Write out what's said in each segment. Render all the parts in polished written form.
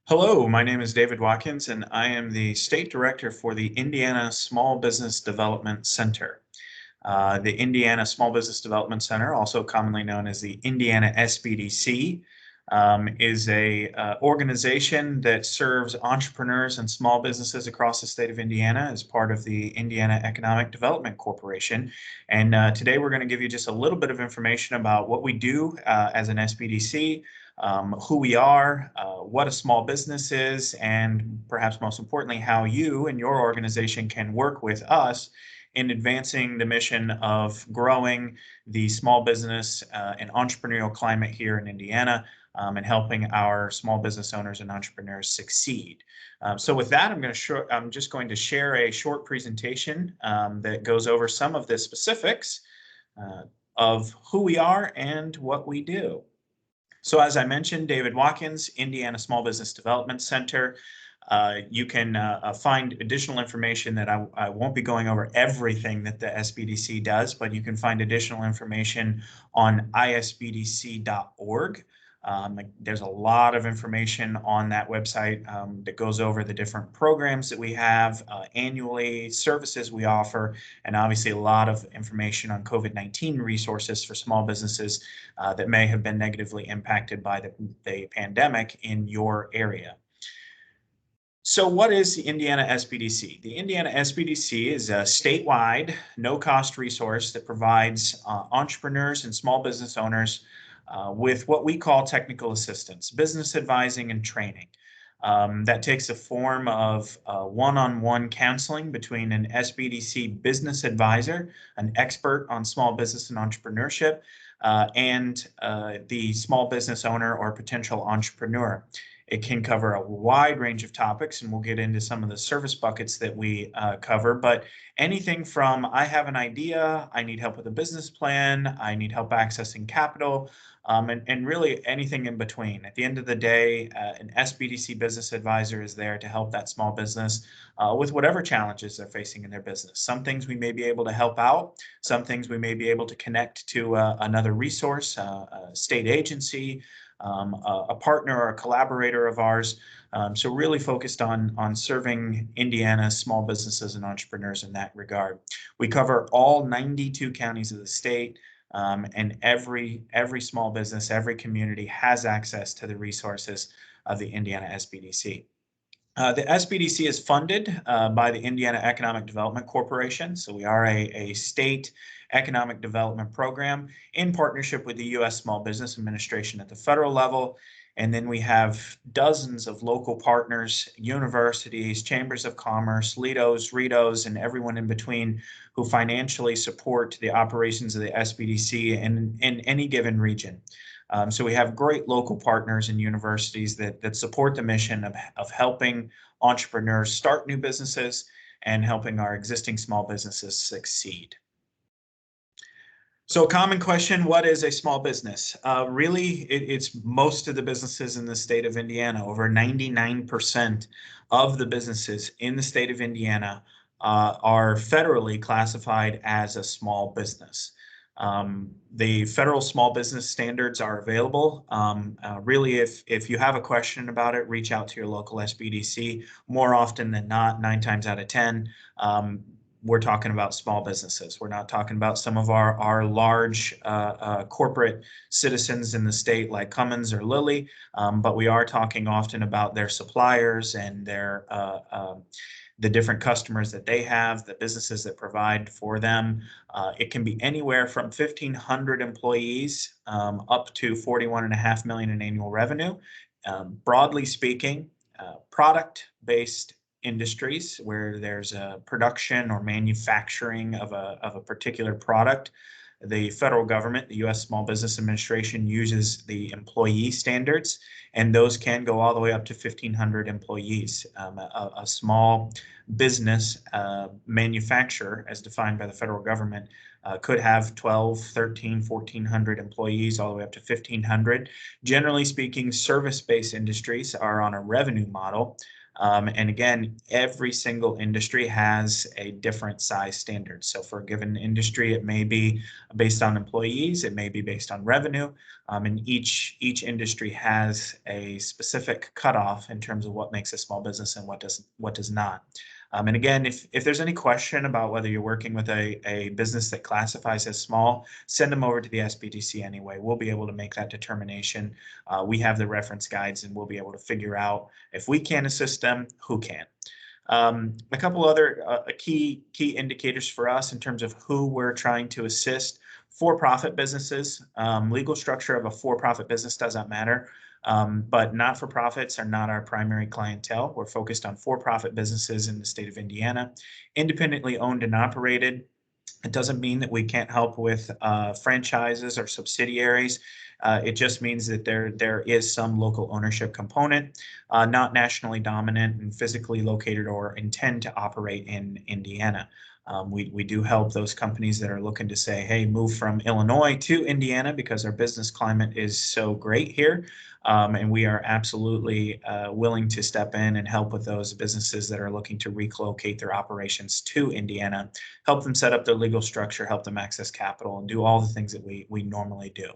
Hello, my name is David Watkins, and I am the State Director for the Indiana Small Business Development Center. The Indiana Small Business Development Center, also commonly known as the Indiana SBDC, is a organization that serves entrepreneurs and small businesses across the state of Indiana as part of the Indiana Economic Development Corporation. And today we're going to give you just a little bit of information about what we do as an SBDC, who we are, what a small business is, and perhaps most importantly, how you and your organization can work with us in advancing the mission of growing the small business and entrepreneurial climate here in Indiana, and helping our small business owners and entrepreneurs succeed. So with that, I'm just going to share a short presentation that goes over some of the specifics of who we are and what we do. So as I mentioned, David Watkins, Indiana Small Business Development Center. You can find additional information that I won't be going over everything that the SBDC does, but you can find additional information on ISBDC.org. There's a lot of information on that website that goes over the different programs that we have annually, services we offer, and obviously a lot of information on COVID-19 resources for small businesses that may have been negatively impacted by the pandemic in your area. So what is the Indiana SBDC? The Indiana SBDC is a statewide, no-cost resource that provides entrepreneurs and small business owners with what we call technical assistance, business advising and training. That takes the form of one-on-one counseling between an SBDC business advisor, an expert on small business and entrepreneurship, and the small business owner or potential entrepreneur. It can cover a wide range of topics, and we'll get into some of the service buckets that we cover, but anything from I have an idea, I need help with a business plan, I need help accessing capital, and really anything in between. At the end of the day, an SBDC business advisor is there to help that small business with whatever challenges they're facing in their business. Some things we may be able to help out, some things we may be able to connect to another resource, a state agency, a partner or a collaborator of ours. So really focused on serving Indiana small businesses and entrepreneurs in that regard. We cover all 92 counties of the state, and every small business, every community has access to the resources of the Indiana SBDC. The SBDC is funded by the Indiana Economic Development Corporation. So we are a state economic development program in partnership with the U.S. Small Business Administration at the federal level. And then we have dozens of local partners, universities, chambers of commerce, LEDOs, REDOs, and everyone in between who financially support the operations of the SBDC in any given region. So we have great local partners and universities that support the mission of helping entrepreneurs start new businesses and helping our existing small businesses succeed. So a common question, what is a small business? Really, it's most of the businesses in the state of Indiana. Over 99% of the businesses in the state of Indiana are federally classified as a small business. The federal small business standards are available. Really, if you have a question about it, reach out to your local SBDC. More often than not, 9 times out of 10, we're talking about small businesses. We're not talking about some of our large corporate citizens in the state like Cummins or Lilly, but we are talking often about their suppliers and their the different customers that they have, the businesses that provide for them. It can be anywhere from 1,500 employees up to $41.5 million in annual revenue. Broadly speaking, product-based industries where there's a production or manufacturing of a particular product. The federal government, the U.S. Small Business Administration, uses the employee standards, and those can go all the way up to 1,500 employees. A small business manufacturer, as defined by the federal government, could have 12, 13, 1,400 employees, all the way up to 1,500. Generally speaking, service-based industries are on a revenue model. And again, every single industry has a different size standard. So for a given industry, it may be based on employees, it may be based on revenue, and each industry has a specific cutoff in terms of what makes a small business and what does not. And again, if there's any question about whether you're working with a business that classifies as small, send them over to the SBDC anyway. We'll be able to make that determination. We have the reference guides, and we'll be able to figure out if we can assist them, who can. A couple other key indicators for us in terms of who we're trying to assist. For-profit businesses, legal structure of a for-profit business doesn't matter. But not-for-profits are not our primary clientele. We're focused on for-profit businesses in the state of Indiana, independently owned and operated. It doesn't mean that we can't help with franchises or subsidiaries. It just means that there is some local ownership component, not nationally dominant and physically located or intend to operate in Indiana. We do help those companies that are looking to say, hey, move from Illinois to Indiana because our business climate is so great here. And we are absolutely willing to step in and help with those businesses that are looking to relocate their operations to Indiana, help them set up their legal structure, help them access capital, and do all the things that we normally do.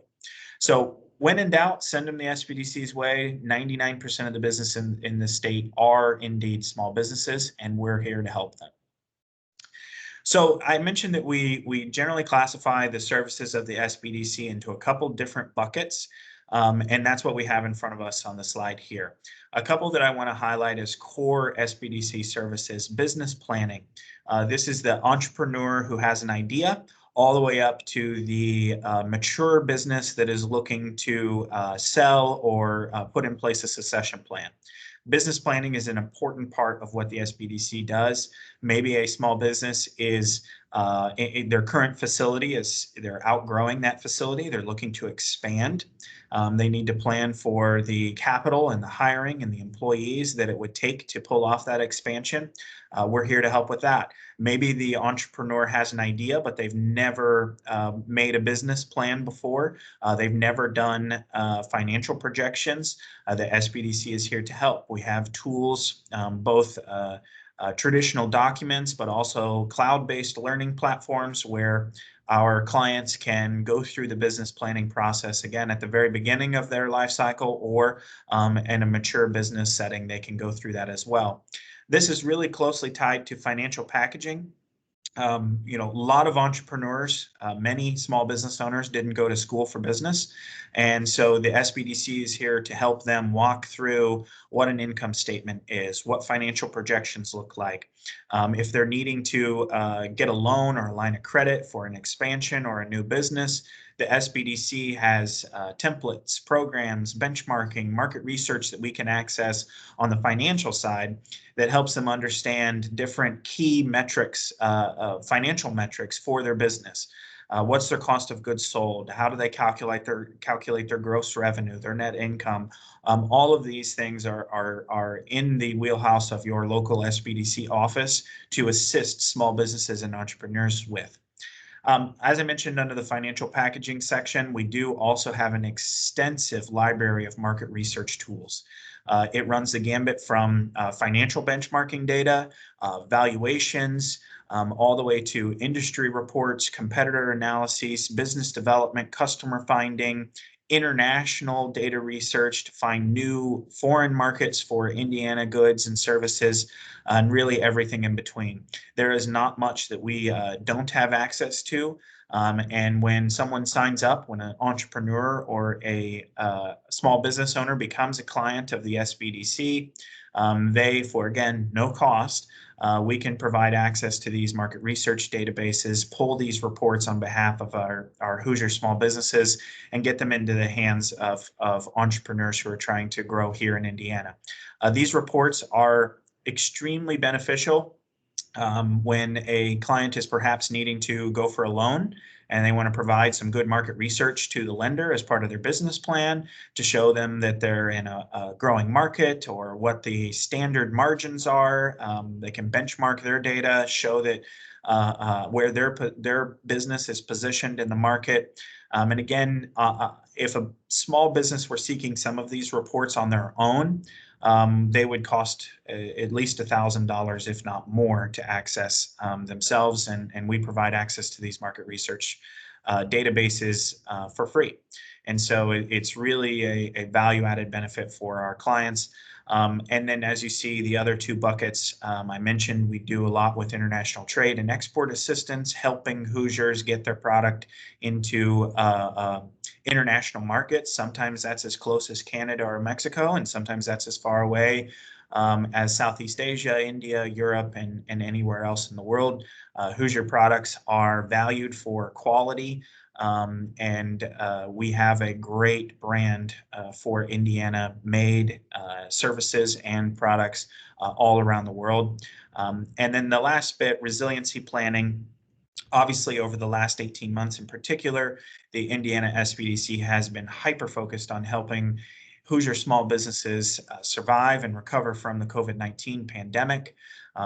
So when in doubt, send them the SBDC's way. 99% of the business in the state are indeed small businesses, and we're here to help them. So I mentioned that we generally classify the services of the SBDC into a couple different buckets, and that's what we have in front of us on the slide here. A couple that I want to highlight as core SBDC services: business planning. This is the entrepreneur who has an idea, all the way up to the mature business that is looking to sell or put in place a succession plan. Business planning is an important part of what the SBDC does. Maybe a small business is in their current facility, they're outgrowing that facility, they're looking to expand. They need to plan for the capital and the hiring and the employees that it would take to pull off that expansion. We're here to help with that. Maybe the entrepreneur has an idea, but they've never made a business plan before. They've never done financial projections. The SBDC is here to help. We have tools, both traditional documents, but also cloud-based learning platforms where our clients can go through the business planning process again at the very beginning of their life cycle, or in a mature business setting, they can go through that as well. This is really closely tied to financial packaging. A lot of entrepreneurs, many small business owners didn't go to school for business. And so the SBDC is here to help them walk through what an income statement is, what financial projections look like. If they're needing to get a loan or a line of credit for an expansion or a new business, the SBDC has templates, programs, benchmarking, market research that we can access on the financial side that helps them understand different key metrics, financial metrics for their business. What's their cost of goods sold? How do they calculate their gross revenue, their net income? All of these things are in the wheelhouse of your local SBDC office to assist small businesses and entrepreneurs with. As I mentioned, under the financial packaging section, we do also have an extensive library of market research tools. It runs the gambit from financial benchmarking data, valuations, all the way to industry reports, competitor analyses, business development, customer finding, international data research to find new foreign markets for Indiana goods and services, and really everything in between. There is not much that we don't have access to. And when someone signs up, when an entrepreneur or a small business owner becomes a client of the SBDC, they, for again, no cost, we can provide access to these market research databases, pull these reports on behalf of our Hoosier small businesses, and get them into the hands of entrepreneurs who are trying to grow here in Indiana. These reports are extremely beneficial when a client is perhaps needing to go for a loan and they want to provide some good market research to the lender as part of their business plan to show them that they're in a growing market or what the standard margins are. They can benchmark their data, show that where their business is positioned in the market. And again, if a small business were seeking some of these reports on their own, they would cost at least $1,000, if not more, to access themselves. And we provide access to these market research databases for free. And so it's really a value-added benefit for our clients. And then, as you see, the other two buckets I mentioned, we do a lot with international trade and export assistance, helping Hoosiers get their product into international markets. Sometimes that's as close as Canada or Mexico, and sometimes that's as far away as Southeast Asia, India, Europe, and anywhere else in the world. Hoosier products are valued for quality, and we have a great brand for Indiana-made services and products all around the world. And then the last bit, resiliency planning. Obviously, over the last 18 months in particular, the Indiana SBDC has been hyper-focused on helping Hoosier small businesses survive and recover from the COVID-19 pandemic.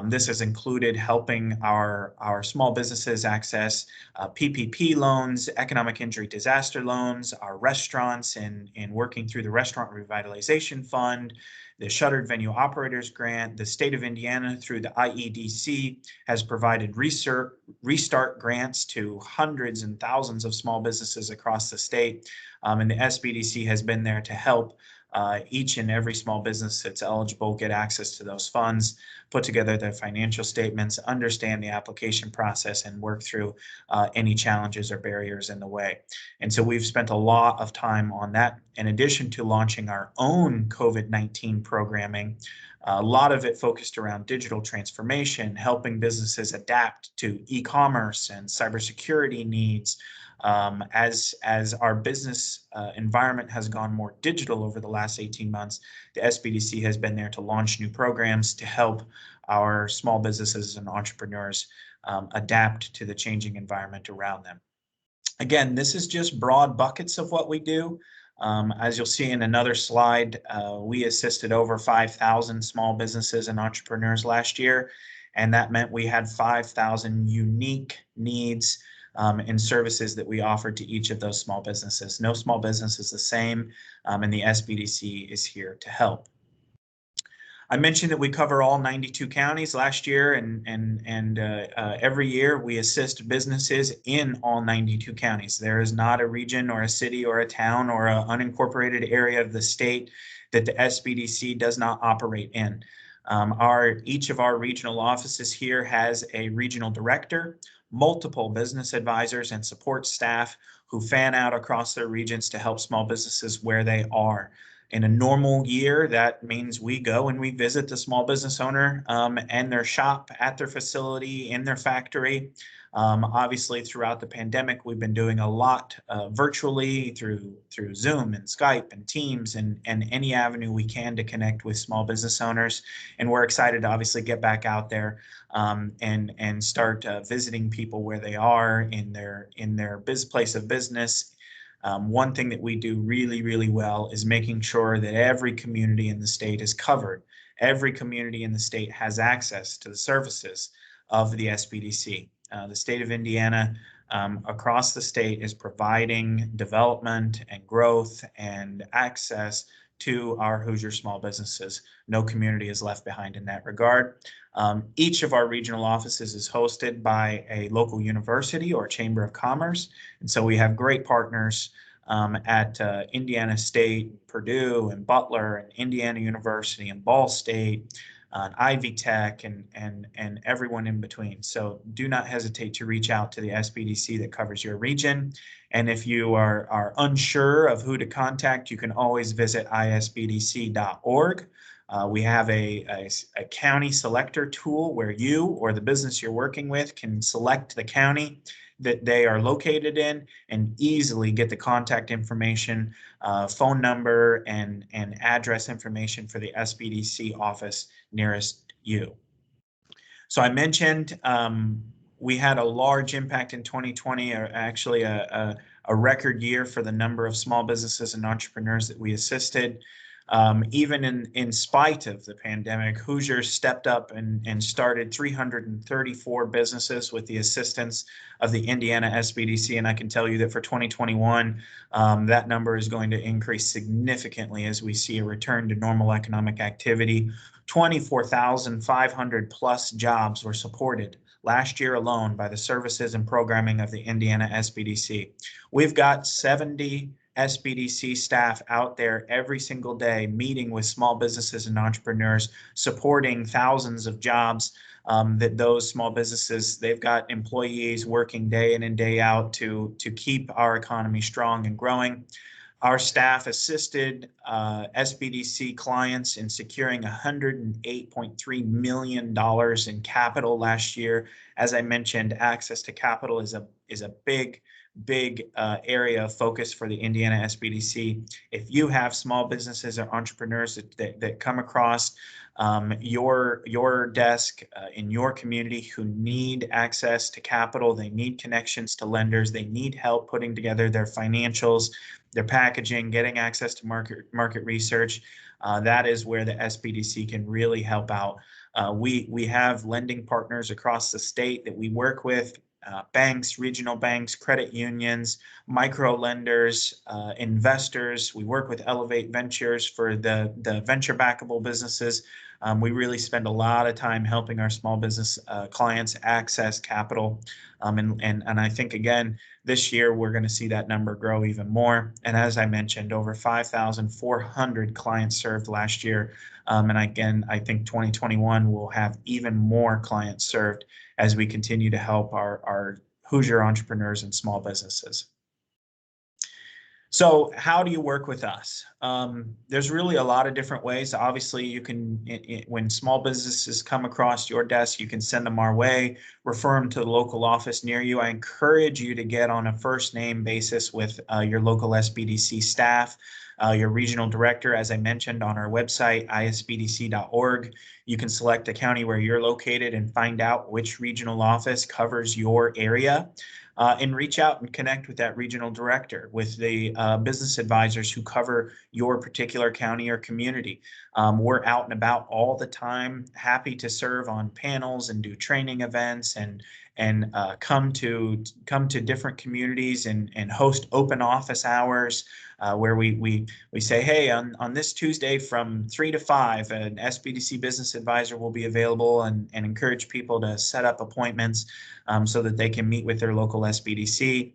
This has included helping our small businesses access PPP loans, economic injury disaster loans, our restaurants in working through the Restaurant Revitalization Fund, the Shuttered Venue Operators Grant. The state of Indiana, through the IEDC, has provided restart grants to hundreds and thousands of small businesses across the state. And the SBDC has been there to help each and every small business that's eligible get access to those funds, put together their financial statements, understand the application process, and work through any challenges or barriers in the way. And so we've spent a lot of time on that. In addition to launching our own COVID-19 programming, a lot of it focused around digital transformation, helping businesses adapt to e-commerce and cybersecurity needs. As our business environment has gone more digital over the last 18 months, the SBDC has been there to launch new programs to help our small businesses and entrepreneurs adapt to the changing environment around them. Again, this is just broad buckets of what we do. As you'll see in another slide, we assisted over 5,000 small businesses and entrepreneurs last year, and that meant we had 5,000 unique needs and services that we offered to each of those small businesses. No small business is the same, and the SBDC is here to help. I mentioned that we cover all 92 counties last year, and every year we assist businesses in all 92 counties. There is not a region or a city or a town or an unincorporated area of the state that the SBDC does not operate in. Each of our regional offices here has a regional director, multiple business advisors, and support staff who fan out across their regions to help small businesses where they are. In a normal year, that means we go and we visit the small business owner and their shop, at their facility, in their factory. Obviously, throughout the pandemic, we've been doing a lot virtually through Zoom and Skype and Teams and any avenue we can to connect with small business owners. And we're excited to obviously get back out there and start visiting people where they are in their place of business. One thing that we do really, really well is making sure that every community in the state is covered. Every community in the state has access to the services of the SBDC. The state of Indiana, across the state, is providing development and growth and access to our Hoosier small businesses. No community is left behind in that regard. Each of our regional offices is hosted by a local university or chamber of commerce. And so we have great partners at Indiana State, Purdue, and Butler, and Indiana University, and Ball State, Ivy Tech, and everyone in between. So do not hesitate to reach out to the SBDC that covers your region. And if you are unsure of who to contact, you can always visit isbdc.org. We have a county selector tool where you or the business you're working with can select the county that they are located in and easily get the contact information, phone number, and address information for the SBDC office nearest you. So I mentioned we had a large impact in 2020, or actually a record year for the number of small businesses and entrepreneurs that we assisted. Even in spite of the pandemic, Hoosiers stepped up and started 334 businesses with the assistance of the Indiana SBDC. And I can tell you that for 2021, that number is going to increase significantly as we see a return to normal economic activity. 24,500 plus jobs were supported last year alone by the services and programming of the Indiana SBDC. We've got 70 SBDC staff out there every single day meeting with small businesses and entrepreneurs, supporting thousands of jobs that those small businesses, they've got employees working day in and day out to keep our economy strong and growing. Our staff assisted SBDC clients in securing $108.3 million in capital last year. As I mentioned, access to capital is a big area of focus for the Indiana SBDC. If you have small businesses or entrepreneurs that come across your desk in your community who need access to capital, they need connections to lenders, they need help putting together their financials, their packaging, getting access to market research, that is where the SBDC can really help out. We have lending partners across the state that we work with, banks, regional banks, credit unions, micro lenders, investors. We work with Elevate Ventures for the venture backable businesses. We really spend a lot of time helping our small business clients access capital. And I think, again, this year we're going to see that number grow even more. And as I mentioned, over 5,400 clients served last year. And again, I think 2021 will have even more clients served as we continue to help our Hoosier entrepreneurs and small businesses. So how do you work with us? There's really a lot of different ways. Obviously, you can, when small businesses come across your desk, you can send them our way, refer them to the local office near you. I encourage you to get on a first name basis with your local SBDC staff, your regional director. As I mentioned, on our website, isbdc.org, you can select a county where you're located and find out which regional office covers your area. And reach out and connect with that regional director, with the business advisors who cover your particular county or community. We're out and about all the time, happy to serve on panels and do training events and come to different communities and host open office hours where we say, hey, on this Tuesday from 3 to 5, an SBDC business advisor will be available, and encourage people to set up appointments so that they can meet with their local SBDC.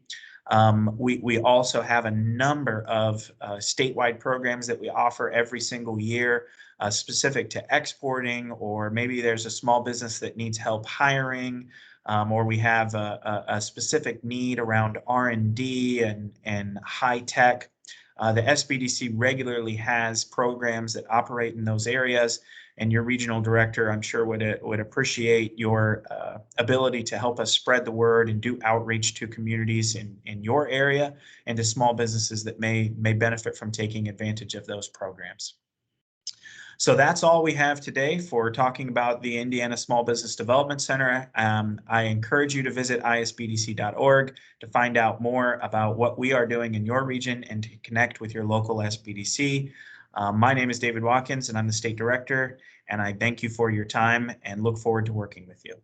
We also have a number of statewide programs that we offer every single year, specific to exporting, or maybe there's a small business that needs help hiring, or we have a specific need around R&D and high tech. The SBDC regularly has programs that operate in those areas, and your regional director, I'm sure, would appreciate your ability to help us spread the word and do outreach to communities in your area and to small businesses that may benefit from taking advantage of those programs. So that's all we have today for talking about the Indiana Small Business Development Center. I encourage you to visit isbdc.org to find out more about what we are doing in your region and to connect with your local SBDC. My name is David Watkins, and I'm the state director, and I thank you for your time and look forward to working with you.